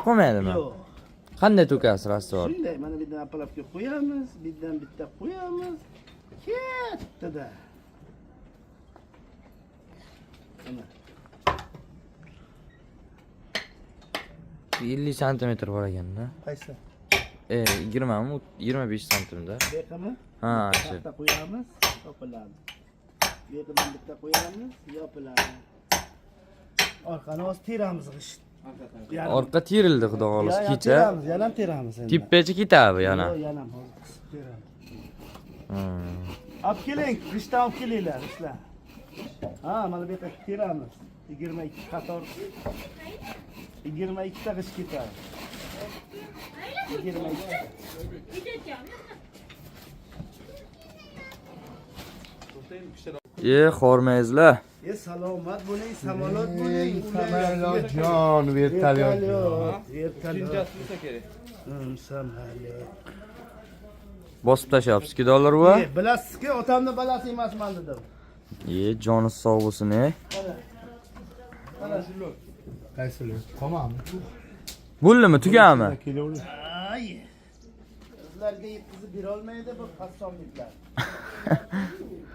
Qo'ymaydimi? Yo'q. Qanday to'kasiz rasvor? Shunday, mana bu yerdan apalabga qo'yamiz, bitta qo'yamiz. Ketdi-da. Mana. 50 santimetr bor ekanda. Qaysi? 20 mi? 25 santimda. Beqimi? Ha, shu. Bitta qo'yamiz, yopiladi. Beqidan bitta qo'yamiz, yopiladi. Orqani o'z teramiz g'isht. Orqa terildi, xudo xolisi, kecha. Yana teramiz endi. Tippachi ketadi yana. Yo'q, yana hozir qisib teramiz. Olib keling, g'ishtdan olib kelinglar, ishlar. Ha, mana bu yerga teramiz. 22 qator 22 ta g'isht ketadi. 22 ta. Xormaysizlar. Salomat bo'ling, samolat bo'ling. Samolat jon, vertolyot. Vertolyot kerak. Samolat. Bosib tashlayapsiz-ki dollar bu. Bilasizki, otamning balasi emasman dedim. Joni sog' bo'lsin, Mana shu. Qaysilar? Tamam. Bo'ldimi, tugadimi? Ay. Sizlarga yetkazib bera olmaydi bu qassomliklar.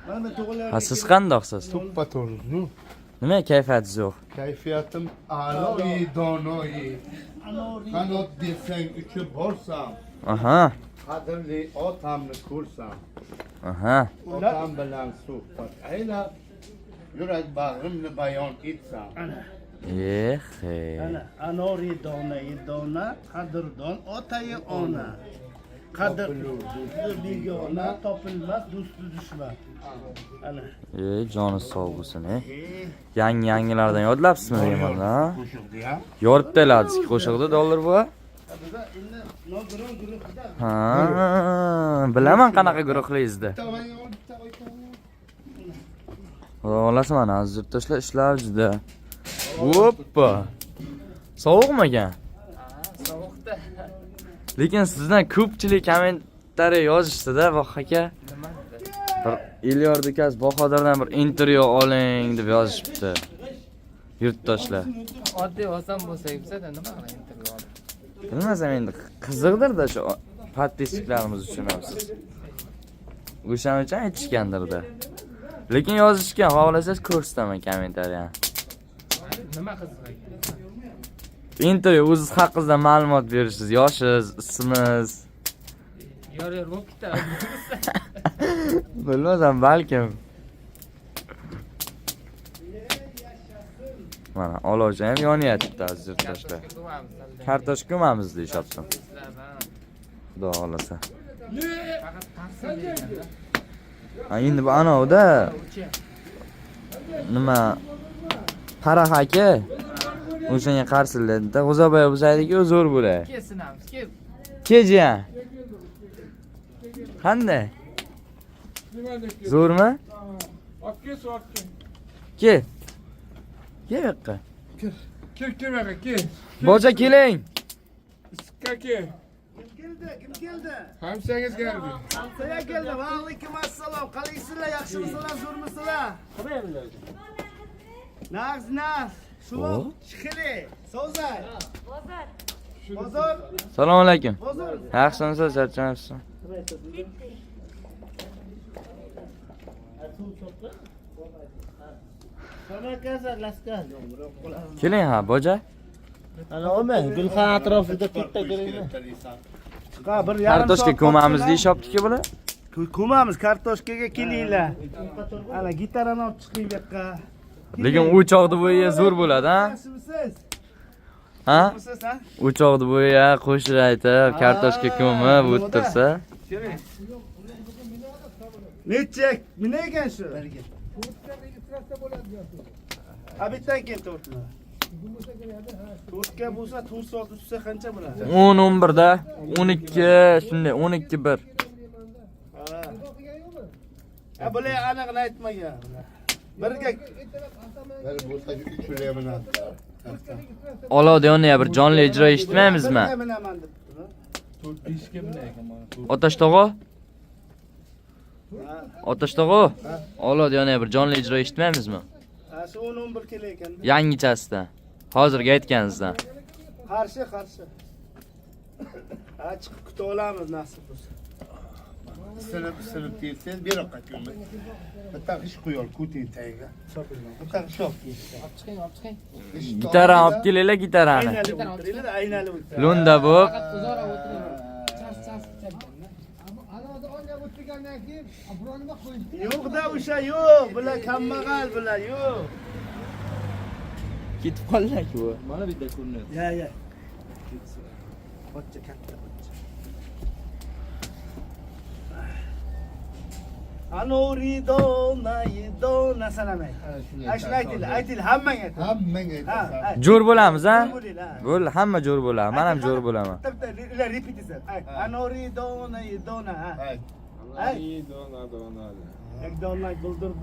Mana to'g'rilar. Ha, siz qandoqsiz? Tuppa to'g'ri. Nima kayfiyatingiz yo'q? Kayfiyatim a'loyi, donoyi. Qanot desang uchib borsam, Aha. qadrli otamni ko'rsam, Aha. otam bilan suhbat aylab, yurak bag'rimni bayon etsam. Ana anori dona, qadrdon otayi ona. Qadr begona topilmas, do'sti dushman. Ana. Joni sog' bo'lsin, Yangilardan yodlabsizmi deyman-da? Qo'shiqdi ha? Yorib beladsiz qo'shiqda dollar bu. Endi nogiron guruhida. Ha, bilaman qanaqa guruhliyizni. Xudo xolasa mana hozir tashlar ishlar juda. Hoppa. Sovuqmi ekan? Sovuqda. Lekin sizdan ko'pchilik kommentariy yozishdi-da, voh aka. Bir Elyor Dukas Bahodirdan bir intervyu oling deb yozishibdi. Yurtdoshlar. Oddiy oson bo'lsa yupsa-da nima qilay intervyu olib. Bilmasam endi qiziqdir-da shu podpischilarimiz uchun ham siz. O'shaning uchun aytishgandir-da. Lekin yozishgan, xohlasangiz ko'rsataman kommentariyani. Nima qiziq ekan? Intervyu o'zingiz haqingizda ma'lumot berishingiz, yoshingiz, ismingiz. Yor bo'lib ketadi. Bilmasam, balkim. Mana olovchi ham yonyapti hozir yurtdoshlar. Kartoshka ko'mamiz deyapti. Xudo xolasa. Faqat qarsa deganda. Ha, endi bu anovda nima Farah aka o'shanga qarsildi-da. G'uzobay bo'lsaydi-ku zo'r bo'ladi. Kesinamiz, kel. Kejiyan. Qanday? Zo'rmi? Kel. Kel yoqqa. Kel baqa, kel. Boja keling. Issiqqa kel. Kim keldi? Hamsangiz keldi. Hamsoya keldi. Va alaykum assalom. Qalaysizlar? Yaxshimisizlar, zo'rmisizlar? Naz. Shulo, chiqili. So'zay. Bozor. Assalomu alaykum. Bozor. Yaxshimisiz, charchamayapsizmi? Keling ha, boja. Ana olmay, gulxan atrofida bitta kerakmi? Chiqa bir yarim Kartoshka ko'mamiz deyapti-ku bular. Ko'mamiz, kartoshkaga kelinglar. Ana gitarani olib chiqing bu yoqqa. Lekin o'choqni bo'yi zo'r bo'ladi, ha? Yaxshimisiz? Ha? Yaxshimisiz, ha? O'choqni bo'yi qo'shiq aytib, kartoshka ko'mib o'tirsa. Necha? Nima ekan shu? Ha, bittan kel to'rtni. To'rtga bo'lsa 4 soat tutsa qancha bo'ladi? 10 11 da, 12, shunday 12 1. Ha, bular aniqni aytmagan. Birga Bir bo'lsa 3 bilan. Olovda yana bir jonli ijro eshitmaymizmi? Bilaman deb. 4-5 ga bilan ekan mana. Otash tog'o? Otash tog'o? Olovda yana bir jonli ijro eshitmaymizmi? Ha, shu 10 11 kelar ekan. Yangichasidan. Hozirgi aytganingizdan. Qarshi. Ha, chiqib kutib olamiz nasib bo'lsa. Sinib tiyilsangiz beroqqa ko'mib. Bitta ish qo'yol kuting tagiga. Bitta ish olib ketdi. Olib chiqing. Gitarani olib kelinglar, gitarani. Aynalib o'tiringlar, aynalib o'tiringlar. Lo'nda bo'p. Faqat uzoq o'tiraver. Chas chakanda. Yo'q-da o'sha yo'q. Bular kambag'al bular yo'q. Ketib qoldik bu. Mana bu yerda ko'rinadi. Ya. Qo'chcha katta qo'chcha. Dona sanamay. Ashla aytili, hammaga aytili. Hammaga aytasan. Jo'r bo'lamiz, ha? Bo'linglar. Bo'l, hamma jo'r bo'ladi. Men ham jo'r bo'laman. Bitta ular repetitsiya. Dona. Ayt. Dona, guldir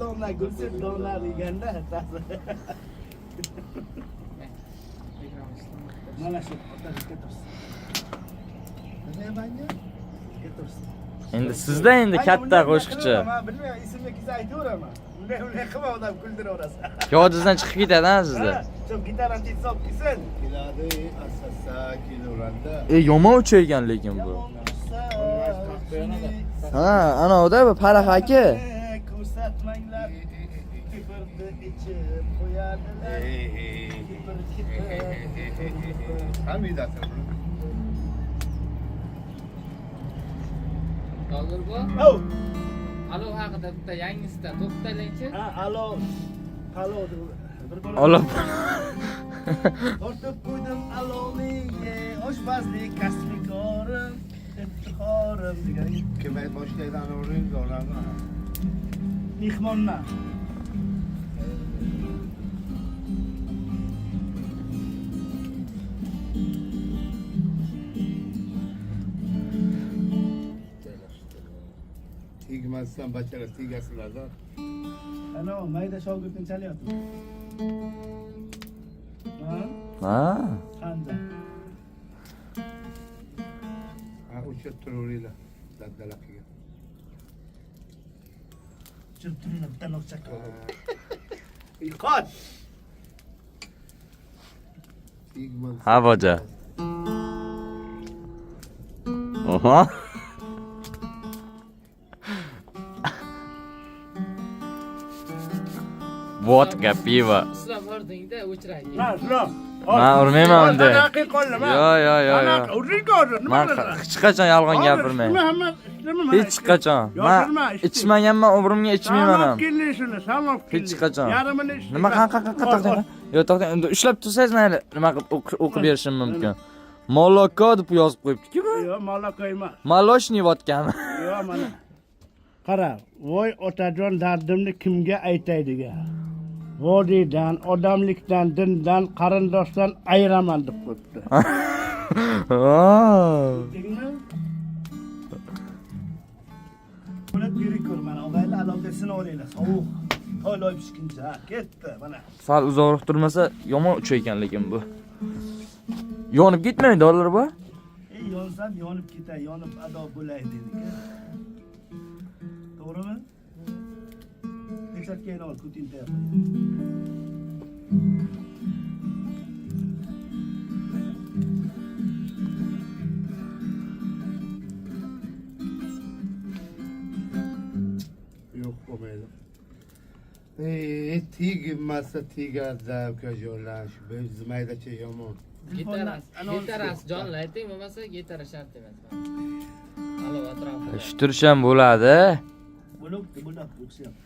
dona, gulsir dona deganda mana shu o'tashga tursin. Tursin. Endi sizda endi katta qo'shiqchi. Men bilmayman, ismni kiza aytaveraman. Unday qilma odam kuldiraverasiz. Yodingizdan chiqib ketadi-ha sizda. Shu gitarani tezroq kelsin. Keladi, asasa kelaveradi. Yomon uchaygan lekin bu. Ha, ana oda bu Farah aka. Ko'rsatmanglar. Kibirni ichib qo'yadilar. Hamidasi. Hozir bu. Oh. Alo haqida bitta yangisida to'xtalingchi. Ha, alo. Olib. Tortib qo'ydim alovni, oshpazlik kasbikorim, iftixorim degan. Kim boshlaydi ana o'ringiz oladi. Mehmonlar. Tegmasdan bachalar tegasizlarda. Ana mayda shogirdni chalyapti. Ha? Qanday? Ha, o'sha turaveringlar. Daddalaqiga. Chirib turinglar, bitta noqchak. Ilqot. Tegmas. Ha, boja. Oha. Vodka, pivo. Islom ordingda o'chiraylik. Islom. Men urmayman unda. Anaqa qo'llama. Yo. Anaqa urringor. Men hech qachon yolg'on gapirmayman. Hech qachon. Men ichmaganman, umrimga ichmayman ham. Hech qachon. Yarmini ichdim. Nima qanaqa to'xtang. Yo, to'xtang. Endi ushlab tursangiz mayli, nima qilib o'qib berishim mumkin. Moloko deb yozib qo'yibdi-ku bu. Yo, moloko emas. Молочный vodkami? Yo, mana. Qara, voy otajon dardimni kimga aytay degan. Vodiydan, odamlikdan, dindan, qarindoshdan ayiraman deb qo'yibdi. Bo'lib berikur mana og'aylar aloqasini olinglar. Sovuq. To'loy pishguncha ketdi mana. Sal uzoqroq turmasa yomon uchaykan lekin bu. Yonib ketmaydi ular bu. Yonsam yonib ketay, yonib ado bo'lay dedik. To'g'rimi? Tekshirib keyin ol, Putin deyapti. Yo'q bo'lmaydi. Tegmasa tegadi ukajonlar. Shu biz maydacha yomon. Gitarasi jonli ayting, bo'lmasa gitara shart emas. Alo atrofida. Eshitirish ham bo'ladi. Bo'libdi, o'xshayapti.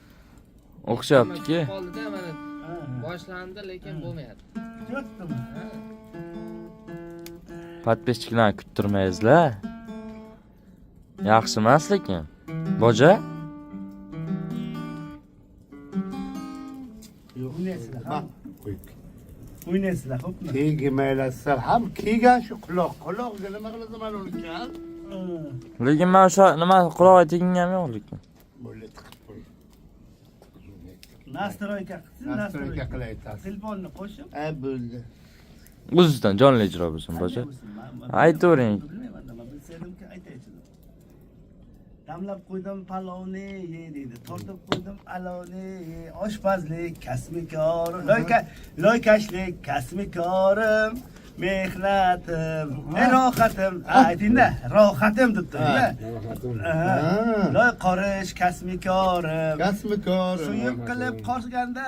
O'xshabdi-ki. Qoldida mana boshlandi, lekin bo'lmayapti. Ketdimi? Podpeschilarni kuttirmaysizlar. Yaxshi emas lekin. Boja? O'ynaysizlar, Qo'yib. o'ynaysizlar, xo'pmi? Tegmaylasa ham kelgan shu quloqga nima qilasan mana uni kal? Lekin men o'sha nima quloqqa tegingam yo'q lekin. Bo'ldi tiqib qo'y. Nastroyka qilsin, Nastroyka qilay aytasiz. Telefonni qo'shib, Bo'ldi. O'zidan jonli ijro bo'lsin, boja. Aytavering. Bilmayman, nima bilsaydim-ki aytaychi. Damlab qo'ydim palovni ye deydi. Tortib qo'ydim alovni ye. Oshpazlik kasbikorim, loykashlik kasbikorim. mehnatim, rohatim. Aytingda, rohatim debdi-da. Loy qorish kasmikorim. Kasmikor. Suyuq qilib qo'shganda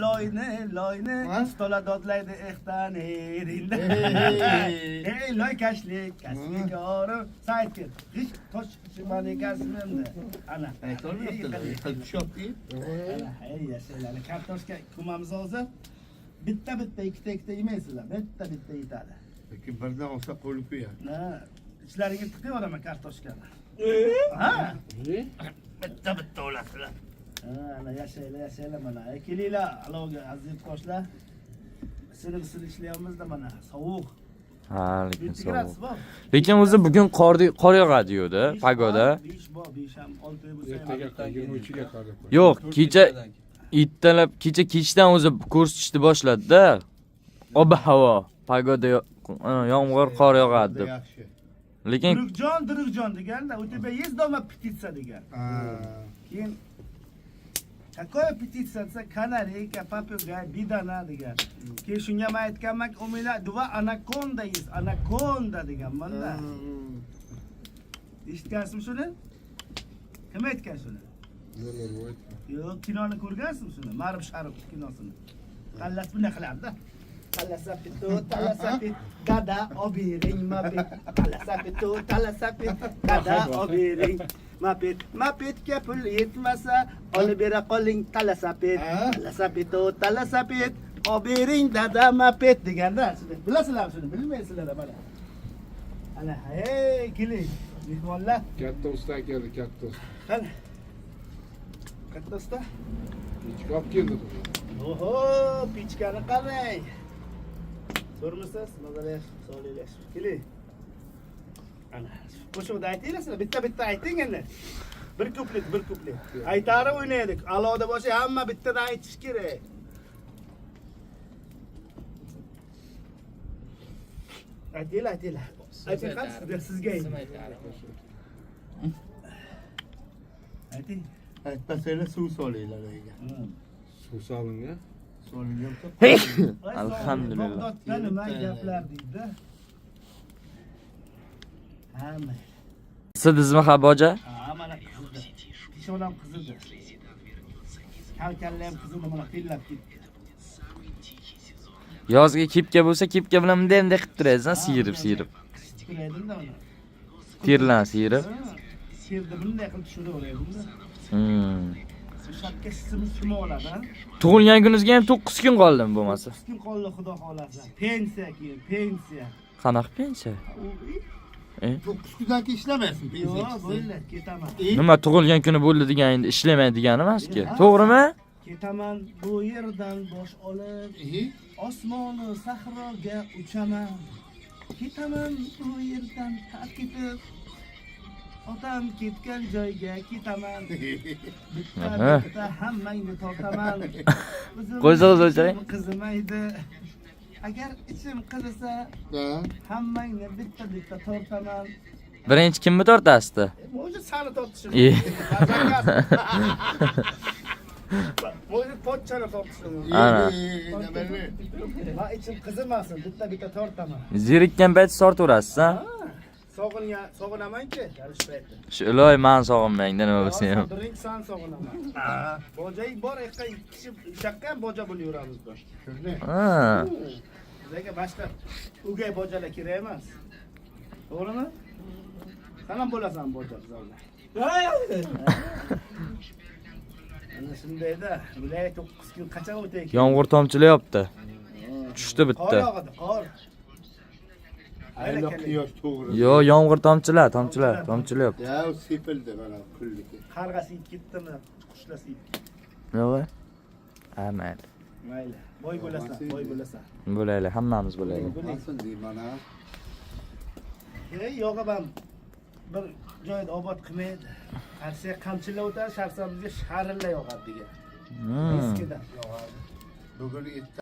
loyni stola dodlaydi ehtan erinda. Ey loy kashlik kasmikorim. Saytken hech tosh chiqmadi kasmimda. Ana. Aytolmayaptilar. Shop deyib. Ey yashaylar. Kartoshka ko'mamiz hozir. Bitta ikkita yemaysizlar. Bitta yetadi. Lekin birdan olsa qo'lib qo'yadi. Na, ichlariga tiqib olaman kartoshkani. Ha? Bitta olasizlar. Ha, ana yashaylar mana. Kelinglar, aloga aziz qo'shlar. Sinib ishlayapmiz-da mana, sovuq. Ha, lekin Gradus sovuq. bor. Lekin o'zi bugun qor yog'adi-yu-da, pagoda. 5 bor, 5 ham 6 bo'lsa Ertaga 23ga qarab. Yo'q, kecha ittalab kechdan o'zi kurs tushishni boshladi-da. Ob-havo, pagoda yomg'ir, qor yog'adi deb. Yaxshi. Lekin Dirigjon deganda, u тебя есть дома петиция degan. Keyin какое петиция desa, kanareyka, papugay, bidana degan. Keyin shunga men aytganman, u meni два anaconda есть, anaconda deganman-da. Eshitgansizmi shuni? Kim aytgan shuni? Yo'q, kinoni ko'rgansizmi shuni? Ma'ruf Sharif kinosini. Qallas bunday qilardi. Talasapit, gada obiring mapit. Talasapit, gada obiring mapit. Mapitga pul yetmasa, olib bera qoling talasapit. Talasapit, obiring dada mapit deganda. Bilasizlarmi shuni? Bilmaysizlar mana. Ana, hey, keling. Mehmonlar. Katta usta keldi, katta usta. Qani. Katta usta. Ichki olib keldi. Oho, pichkani qarang. Ko'rmisiz? Mazalash, solilash. Keling. Ana, qo'shiqda aytinglar, bitta ayting endi. Bir kuplet. Aytari o'ynaydik. Aloda bo'lsa hamma bittadan aytish kerak. Aytinglar. Ayting qani sizga ayting. Aytmasanglar suv solinglar degan. Suv solinga. Solingan alhamdulillah. Bag'dodda nima gaplar deydi? Hamma. Sizmi Haboja? Ha, mana qizidi. Peshonam qizidi. Kalkallar ham qizidi, mana fillab ketdi. Yozga kepka bo'lsa, kepka bilan bunday qilib turasiz, siyirib. Turadimda uni. Terlan siyirib. Sirni bunday qilib tushiraveraydim-da. Shakka sizimiz kim oladi? Tug'ilgan kuningizga ham 9 kun qoldimi bo'lmasa? 9 kun qoldi, xudo xolasa. Pensiya keyin, pensiya. Qanaqa pensiya? 9 kundan keyin ishlamaysan Yo'q, pensiya. bo'ldi, ketaman. Nima tug'ilgan kuni bo'ldi degan endi ishlamay degani emas-ku. To'g'rimi? Ketaman bu yerdan bosh olib, osmonu sahroga uchaman. Ketaman bu yerdan tark etib, otam ketgan joyga ketaman. Bitta hammangni tortaman. Qo'ysangiz o'chay. Qizimaydi. Agar ichim qizisa, hammangni bitta tortaman. Birinchi kimni tortasdi? Mo'ji sani tortishim. Mo'ji pochchani tortishim. Ana. Ma ichim qizimasin, bitta tortaman. Zerikkan payt tortaverasiz, ha? Sog'inaman-ki, yarishmaydi. Shu iloy men sog'inmangda nima bo'lsa ham. Birinchi san sog'inaman. Bojay bor, eqqa ikki kishi shaqqa boja bo'lib yuramiz biz. Ha. Bizga boshqa o'gay bojalar kerak emas. To'g'rimi? Sen ham bo'lasan boja bizlar. Ana shundayda, viloyat 9 kun qachon o'tayki? Yomg'ir tomchilayapti. Tushdi Qor bitta. yog'adi, qor. Ayla quyosh to'g'ri. Yo, yomg'ir tomchilayapti. Ya, u sepildi mana kulliki. Qarg'a siyib ketdimi? Qushlar siyib. Nima? Amal. Mayli. Boy bo'lasan. Bo'laylik, hammamiz bo'laylik. Bo'lsin deyman ha. Yo'g'abam bir joyda obod qilmaydi. Qarsiya qamchilab o'tadi, sharsamizga sharilla yog'adi degan. Eskidan yog'adi. Bugun